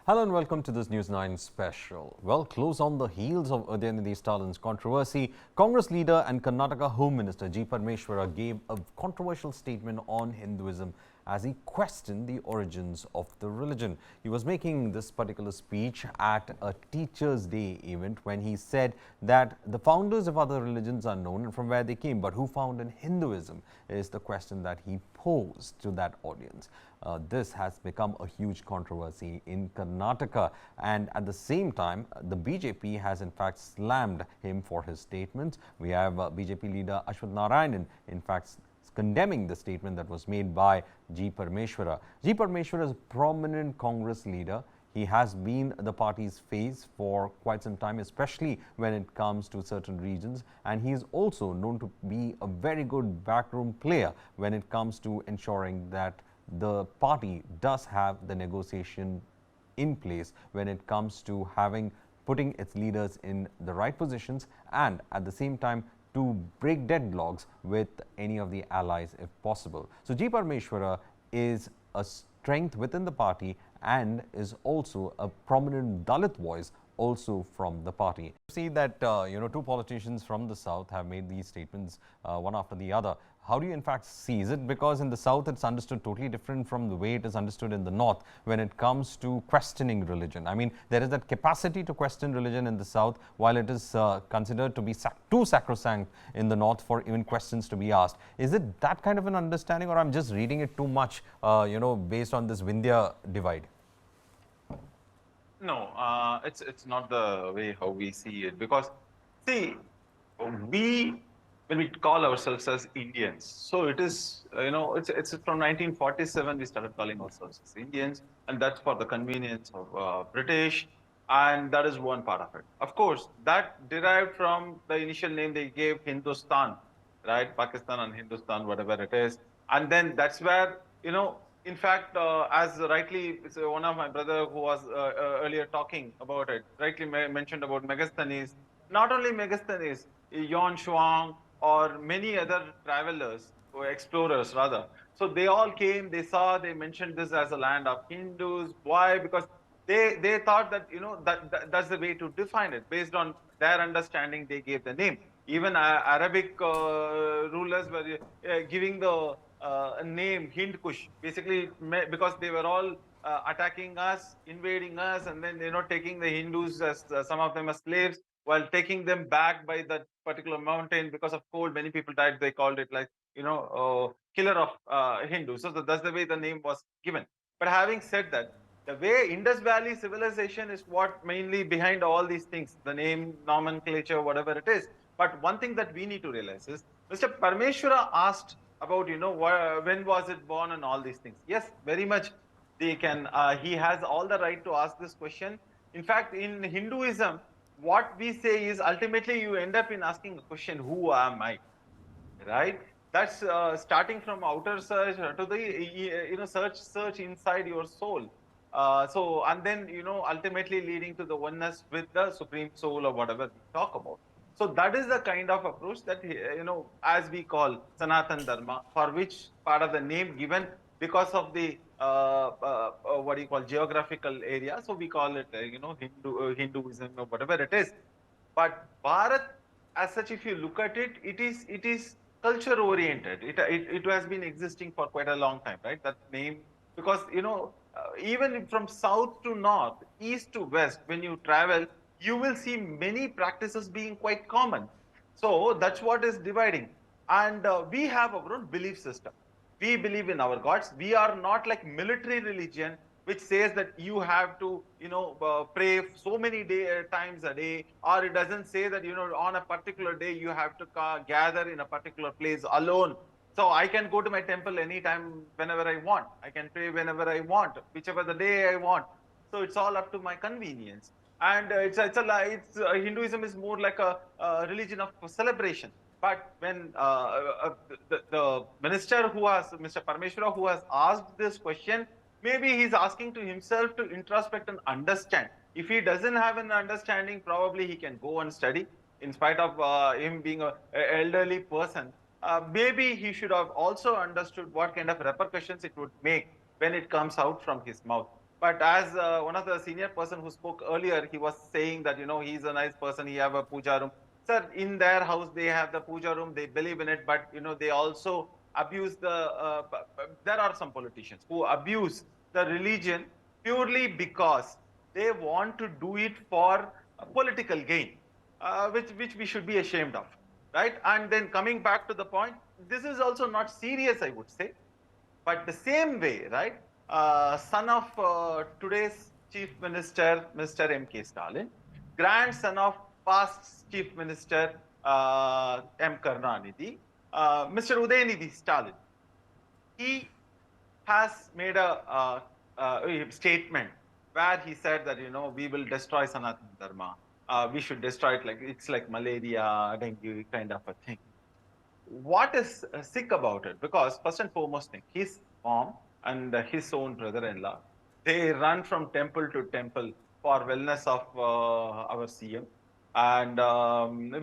Hello and welcome to this News 9 special. Well, close on the heels of Udhayanidhi Stalin's controversy, Congress leader and Karnataka Home Minister G. Parameshwara gave a controversial statement on Hinduism as he questioned the origins of the religion. He was making this particular speech at a Teachers' Day event when he said that the founders of other religions are known and from where they came, but who founded Hinduism is the question that he posed to that audience. This has become a huge controversy in Karnataka, and at the same time, the BJP has in fact slammed him for his statements. We have BJP leader Ashwath Narayanan in fact condemning the statement that was made by G. Parameshwara. G. Parameshwara is a prominent Congress leader. He has been the party's face for quite some time, especially when it comes to certain regions. And he is also known to be a very good backroom player when it comes to ensuring that the party does have the negotiation in place when it comes to putting its leaders in the right positions and at the same time to break deadlocks with any of the allies if possible. So G. Parameshwara is a strength within the party and is also a prominent Dalit voice also from the party. See that two politicians from the south have made these statements one after the other. How do you in fact see? Is it because in the south it's understood totally different from the way it is understood in the north when it comes to questioning religion? I mean, there is that capacity to question religion in the south, while it is considered to be too sacrosanct in the north for even questions to be asked. Is it that kind of an understanding, or I'm just reading it too much, based on this Vindhya divide? No, it's not the way how we see it, because see, we when we call ourselves as Indians, so it is it's from 1947 we started calling ourselves as Indians, and that's for the convenience of British, and that is one part of it. Of course, that derived from the initial name they gave Hindustan, right? Pakistan and Hindustan, whatever it is, and then that's where in fact, as rightly one of my brother who was earlier talking about it, rightly mentioned about Megasthenes. Not only Megasthenes, Yuan Shuang or many other travelers or explorers rather. So they all came, they saw, they mentioned this as a land of Hindus. Why? Because they thought that that's the way to define it. Based on their understanding, they gave the name. Even Arabic rulers were giving the name Hind Kush, basically because they were all attacking us, invading us, and then taking the Hindus as some of them as slaves, while taking them back by that particular mountain because of cold. Many people died. They called it like killer of Hindus. So that's the way the name was given. But having said that, the way Indus Valley civilization is what mainly behind all these things, the name, nomenclature, whatever it is. But one thing that we need to realize is Mr. Parameshwara asked about when was it born and all these things. Yes, very much they can. He has all the right to ask this question. In fact, in Hinduism, what we say is ultimately you end up in asking a question: Who am I? Right? That's starting from outer search to the search inside your soul. So and then ultimately leading to the oneness with the supreme soul or whatever we talk about. So that is the kind of approach that as we call Sanatan Dharma, for which part of the name given because of the what do you call geographical area. So we call it Hinduism or whatever it is. But Bharat, as such, if you look at it, it is culture oriented. It has been existing for quite a long time, right? That name, because even from south to north, east to west, when you travel, you will see many practices being quite common. So that's what is dividing. And we have our own belief system. We believe in our gods. We are not like military religion, which says that you have to pray so many times a day, or it doesn't say that on a particular day you have to gather in a particular place alone. So I can go to my temple anytime, whenever I want. I can pray whenever I want, whichever the day I want. So it's all up to my convenience. And Hinduism is more like a religion of celebration. But when the minister who has, Mr. Parameshwara, who has asked this question, maybe he's asking to himself to introspect and understand. If he doesn't have an understanding, probably he can go and study. In spite of him being an elderly person, maybe he should have also understood what kind of repercussions it would make when it comes out from his mouth. But as one of the senior person who spoke earlier, he was saying that, he's a nice person, he have a puja room. Sir, in their house, they have the puja room, they believe in it, but, they also abuse there are some politicians who abuse the religion purely because they want to do it for a political gain, which we should be ashamed of, right? And then coming back to the point, this is also not serious, I would say. But the same way, right, son of today's Chief Minister, Mr. M.K. Stalin, grandson of past Chief Minister M. Karnataka, Mr. Udhayanidhi Stalin, he has made a statement where he said that, we will destroy Sanatana Dharma. We should destroy it like it's like malaria, dengue kind of a thing. What is sick about it? Because first and foremost thing, his mom and his own brother-in-law, they run from temple to temple for wellness of our CM. And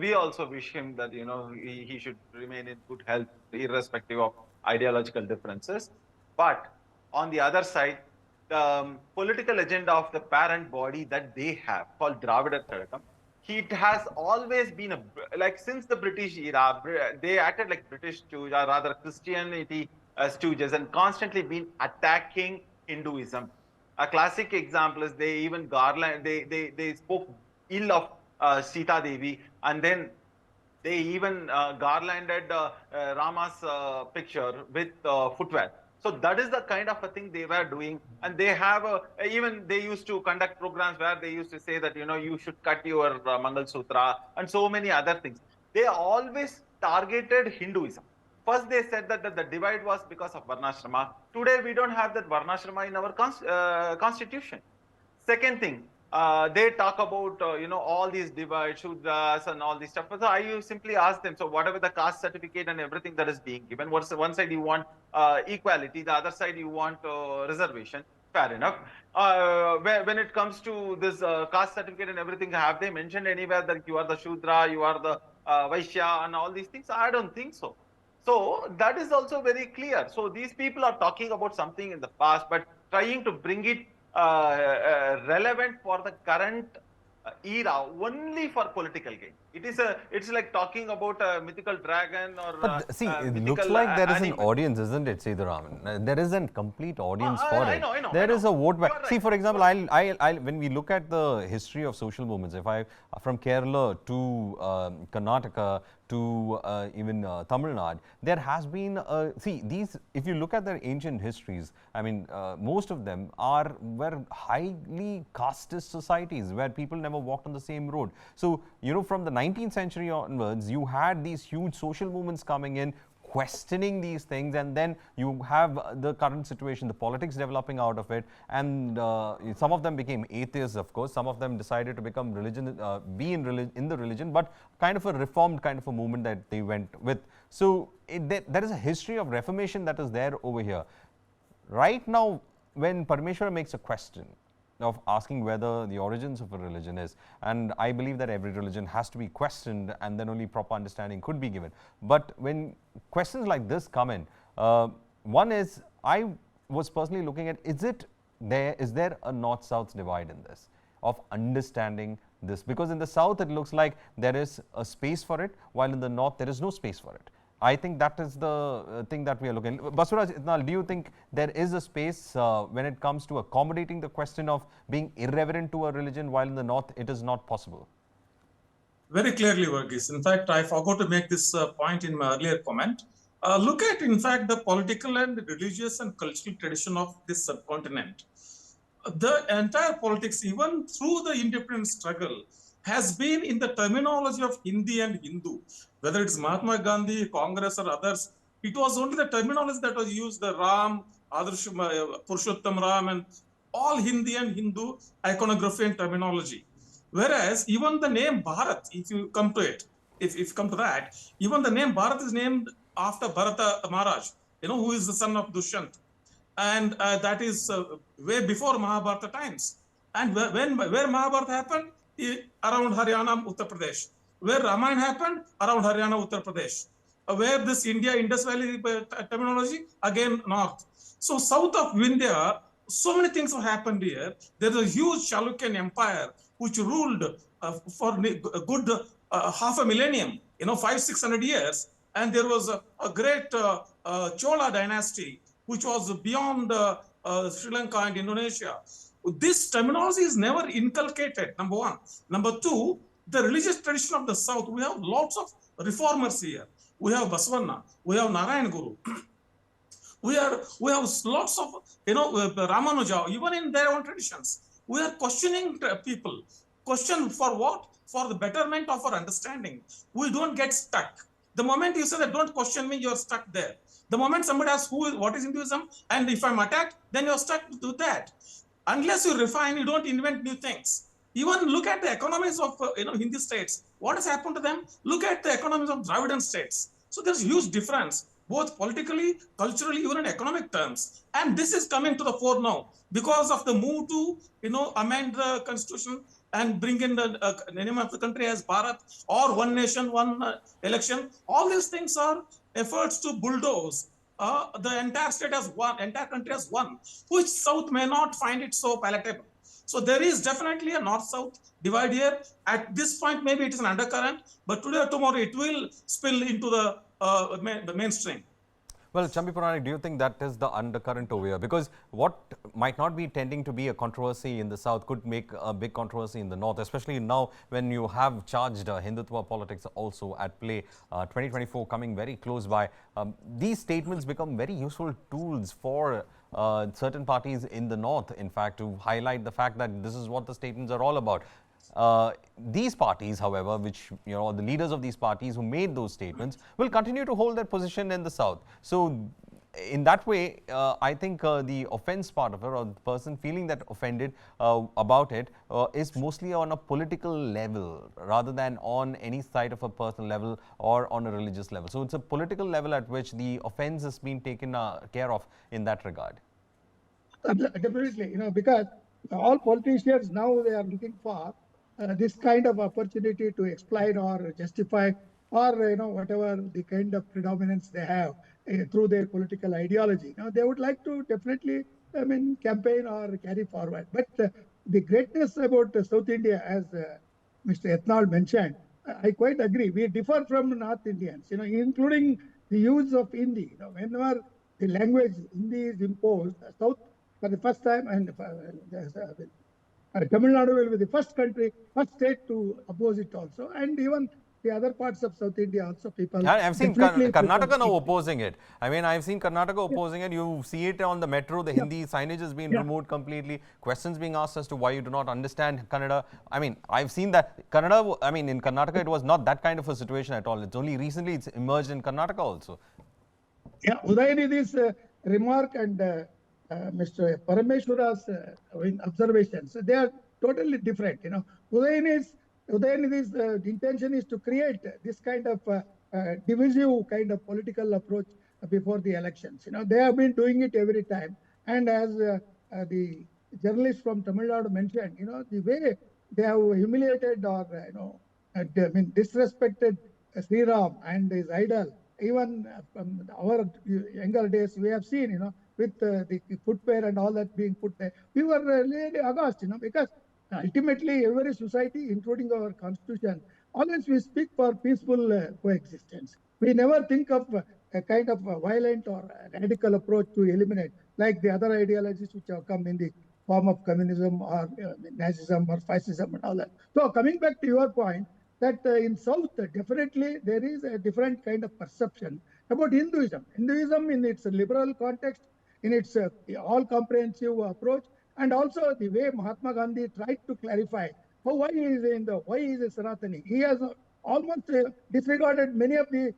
we also wish him that, he should remain in good health, irrespective of ideological differences. But on the other side, the political agenda of the parent body that they have, called Dravida Kazhagam, it has always been like since the British era, they acted like British stooges, or rather Christianity stooges, and constantly been attacking Hinduism. A classic example is they even they spoke ill of Sita Devi, and then they even garlanded Rama's picture with footwear. So that is the kind of a thing they were doing. And they have even they used to conduct programs where they used to say that, you should cut your Mangal Sutra and so many other things. They always targeted Hinduism. First, they said that the divide was because of Varnashrama. Today, we don't have that Varnashrama in our constitution. Second thing, they talk about, all these divides, Shudras and all this stuff. So I simply ask them, so whatever the caste certificate and everything that is being given, one side you want equality, the other side you want reservation. Fair enough. When it comes to this caste certificate and everything, have they mentioned anywhere that you are the Shudra, you are the Vaishya and all these things? I don't think so. So that is also very clear. So these people are talking about something in the past, but trying to bring it relevant for the current era only for political gain. It's like talking about a mythical dragon or But see, it looks like there is an audience, isn't it, Sethuraman? There is a complete audience for it. I know. There is a vote back. Right. See, for example, when we look at the history of social movements, from Kerala to Karnataka to even Tamil Nadu, there has been, if you look at their ancient histories, I mean, most of them were highly casteist societies where people never walked on the same road. So, from the 19th century onwards, you had these huge social movements coming in, questioning these things, and then you have the current situation, the politics developing out of it, and some of them became atheists, of course. Some of them decided to become in the religion, but kind of a reformed kind of a movement that they went with. So there is a history of reformation that is there over here. Right now, when Parameshwara makes a question of asking whether the origins of a religion is, and I believe that every religion has to be questioned and then only proper understanding could be given. But when questions like this come in, one is, I was personally looking at, is there a north-south divide in this, of understanding this? Because in the south it looks like there is a space for it, while in the north there is no space for it. I think that is the thing that we are looking at. Basuraj, do you think there is a space when it comes to accommodating the question of being irreverent to a religion, while in the north it is not possible? Very clearly, Varghese. In fact, I forgot to make this point in my earlier comment. Look at, in fact, the political and religious and cultural tradition of this subcontinent. The entire politics, even through the independence struggle, has been in the terminology of Hindi and Hindu. Whether it's Mahatma Gandhi, Congress, or others, it was only the terminology that was used, the Ram, Adarsh, Purushottam Ram, and all Hindi and Hindu iconography and terminology. Whereas even the name Bharat, if you come to it, if you come to that, even the name Bharat is named after Bharata Maharaj, who is the son of Dushyant. And that is way before Mahabharata times. And where Mahabharata happened, around Haryana, Uttar Pradesh. Where Ramayana happened, around Haryana, Uttar Pradesh. Where this Indus Valley terminology, again north. So south of India, So many things have happened here. There is a huge Chalukyan empire which ruled for a good half a millennium, 500-600 years. And there was a great Chola dynasty which was beyond Sri Lanka and Indonesia. This terminology is never inculcated, number one. Number two, the religious tradition of the South, we have lots of reformers here. We have Baswanna, we have Narayan Guru, we have lots of Ramanuja, even in their own traditions. We are questioning people. Question for what? For the betterment of our understanding. We don't get stuck. The moment you say that don't question me, you're stuck there. The moment somebody asks what is Hinduism, and if I'm attacked, then you're stuck to that. Unless you refine, you don't invent new things. Even look at the economies of Hindu states. What has happened to them? Look at the economies of Dravidian states. So there's huge difference, both politically, culturally, even in economic terms. And this is coming to the fore now because of the move to amend the constitution and bring in the name of the country as Bharat or one nation, one election. All these things are efforts to bulldoze the entire state as one, entire country as one, which South may not find it so palatable. So there is definitely a North-South divide here. At this point, maybe it is an undercurrent, but today or tomorrow it will spill into the mainstream. Well, Chambi Puranik, do you think that is the undercurrent over here? Because what might not be tending to be a controversy in the South could make a big controversy in the North, especially now when you have charged Hindutva politics also at play, 2024 coming very close by. These statements become very useful tools for certain parties in the North, in fact, to highlight the fact that this is what the statements are all about. These parties, however, which, the leaders of these parties who made those statements will continue to hold their position in the South. So, in that way, I think the offense part of it, or the person feeling that offended about it, is mostly on a political level rather than on any side of a personal level or on a religious level. So, it's a political level at which the offense has been taken care of in that regard. Definitely, because all politicians now they are looking for this kind of opportunity to exploit or justify or whatever the kind of predominance they have through their political ideology. Now they would like to definitely, campaign or carry forward. But the greatness about South India, as Mr. Ethnal mentioned, I quite agree. We differ from North Indians, including the use of Hindi. Whenever the language Hindi is imposed, South for the first time, and Tamil Nadu will be the first state to oppose it also, and even the other parts of South India also people. I've seen Karnataka now opposing it. I mean, I've seen Karnataka opposing it. You see it on the metro, the Hindi signage has been removed completely. Questions being asked as to why you do not understand Kannada. I mean, I've seen that Kannada, in Karnataka, it was not that kind of a situation at all. It's only recently it's emerged in Karnataka also. Yeah, Udhayanidhi's remark and Mr. Parameshwara's observations, they are totally different. Udhayanidhi's intention is to create this kind of divisive kind of political approach before the elections. They have been doing it every time. And as the journalist from Tamil Nadu mentioned, the way they have humiliated or, disrespected Sri Ram and his idol, even from our younger days, we have seen, with the footwear and all that being put there. We were really aghast, because ultimately every society, including our constitution, always we speak for peaceful coexistence. We never think of a kind of violent or radical approach to eliminate, like the other ideologies which have come in the form of communism or Nazism or fascism and all that. So coming back to your point, that in South, definitely there is a different kind of perception about Hinduism. Hinduism in its liberal context, in its all-comprehensive approach, and also the way Mahatma Gandhi tried to clarify why he is a Sanatani. He has almost disregarded many of the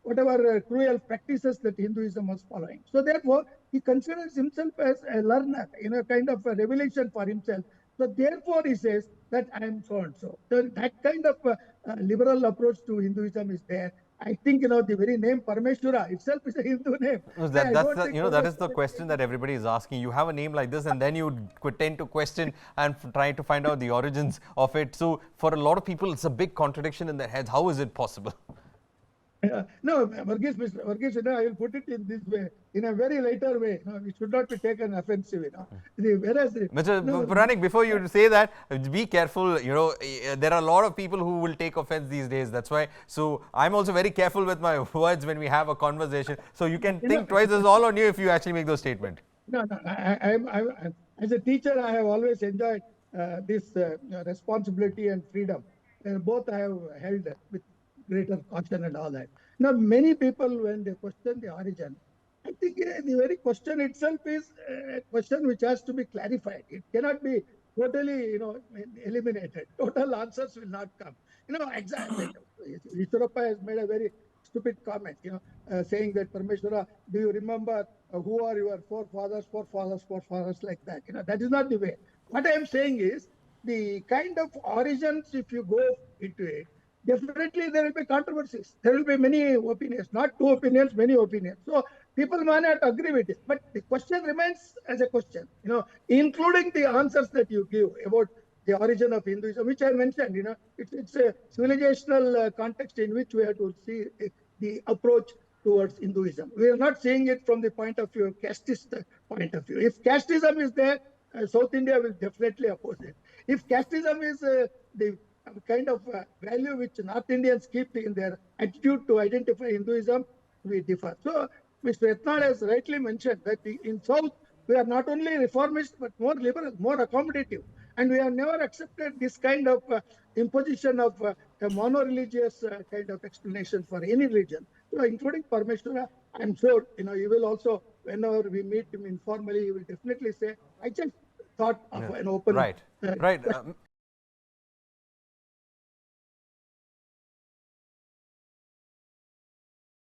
whatever cruel practices that Hinduism was following. So therefore, he considers himself as a learner, kind of a revelation for himself. So therefore, he says that I am so and so. So that kind of liberal approach to Hinduism is there. I think the very name Parameshwara itself is a Hindu name. That is the question that everybody is asking. You have a name like this, and then you tend to question and try to find out the origins of it. So for a lot of people, it's a big contradiction in their heads. How is it possible? No, Varghese, I will put it in this way, in a very lighter way. It should not be taken offensive. Whereas, Mr. no, Puranik, before you say that, be careful. There are a lot of people who will take offense these days. That's why. So I'm also very careful with my words when we have a conversation. So you can think twice. It's all on you if you actually make those statements. No, as a teacher, I have always enjoyed this responsibility and freedom. Both I have held with greater caution and all that. Now, many people, when they question the origin, I think the very question itself is a question which has to be clarified. It cannot be totally, eliminated. Total answers will not come. Exactly. Ishwarappa has made a very stupid comment, saying that Parameshwara, do you remember who are your forefathers, like that? That is not the way. What I am saying is the kind of origins, if you go into it, definitely there will be controversies. There will be many opinions, not two opinions, many opinions. So people may not agree with it, but the question remains as a question, including the answers that you give about the origin of Hinduism, which I mentioned, it's a civilizational context in which we have to see the approach towards Hinduism. We are not seeing it from the point of view, casteist point of view. If casteism is there, South India will definitely oppose it. If casteism is the kind of value which North Indians keep in their attitude to identify Hinduism, we differ. So Mr. Etnal has rightly mentioned that in South, we are not only reformist, but more liberal, more accommodative. And we have never accepted this kind of imposition of a mono-religious kind of explanation for any religion. Including Parameshwara, I'm sure, he will also, whenever we meet him informally, he will definitely say, I just thought of an open Right. Right.